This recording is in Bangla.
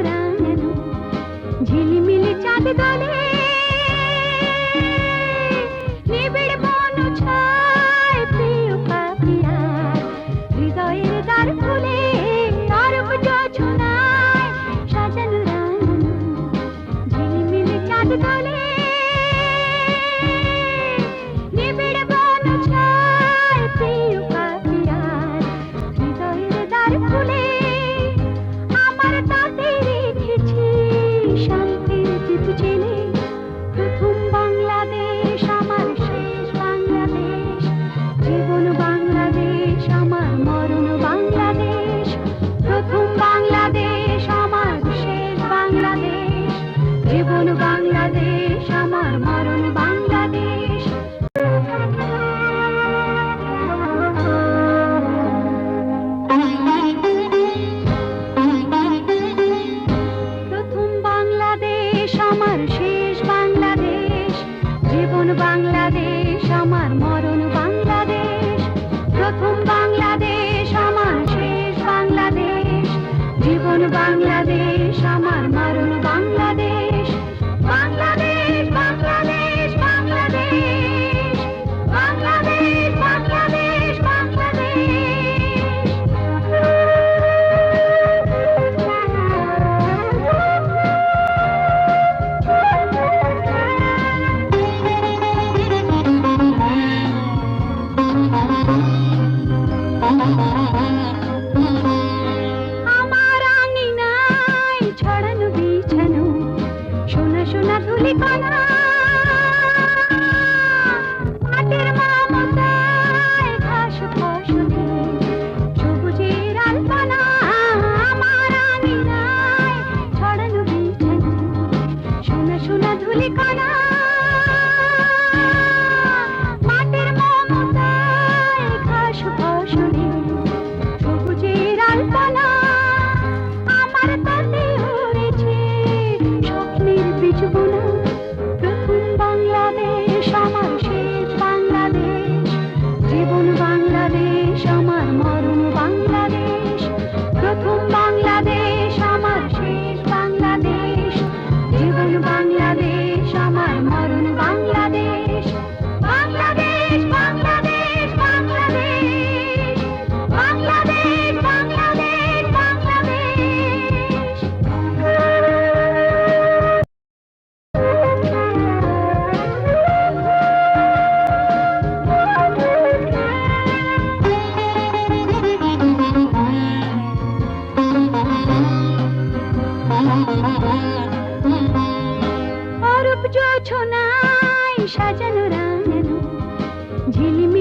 রাঙানো ঝিলিমিলি চাঁদ দোলে নিবিড় মন ছায় প্রিয় পাপিয়া হৃদয়ের দ্বার খুলে অরূপ যোছনায় সাজানো রাঙানো ঝিলিমিলি চাঁদ দোলে নিবিড় মন ছায় প্রিয় পাপিয়া হৃদয়ের দ্বার খুলে আমার তাতে রেখেছি শান্তির দীপ জেলে প্রথম বাংলাদেশ আমার শেষ বাংলাদেশ জীবন বাংলাদেশ আমার মরণ বাংলাদেশ প্রথম বাংলাদেশ আমার শেষ বাংলাদেশ জীবন বাংলাদেশ আমার মরণ বাংলাদেশ প্রথম বাংলাদেশ আমার শেষ বাংলাদেশ জীবন বাংলাদেশ আমার মরণ বাংলাদেশ প্রথম বাংলাদেশ আমার শেষ বাংলাদেশ জীবন বাংলাদেশ আমার মরণ বাংলাদেশ বাংলাদেশ বাংলাদেশ বাংলাদেশ বাংলাদেশ বাংলাদেশ আমার আঙিনায় ছড়ানো বিছানো সোনা সোনা ধুলিকণা মাটির মমতায় ঘাস ফসলে সবুজের আলপনা আমার আঙিনায় ছড়ানো বিছানো সোনা সোনা ধুলিকণা মাটির মমতায় ঘাস ফসলে সবুজের আলপনা আমার তাতে উড়েছে স্বপ্নের বীজ বোনা প্রথম বাংলাদেশ আমার শেষ বাংলাদেশ জীবন বাংলাদেশ আমার মরণ বাংলাদেশ প্রথম বাংলাদেশ আমার শেষ বাংলাদেশ জীবন বাংলাদেশ আমার মরণ বাংলাদেশ বাংলাদেশ বাংলাদেশ বাংলাদেশ বাংলাদেশ বাংলাদেশ বাংলাদেশ অরূপ যোছনায় সাজানো রাঙানো ঝিলিমিলি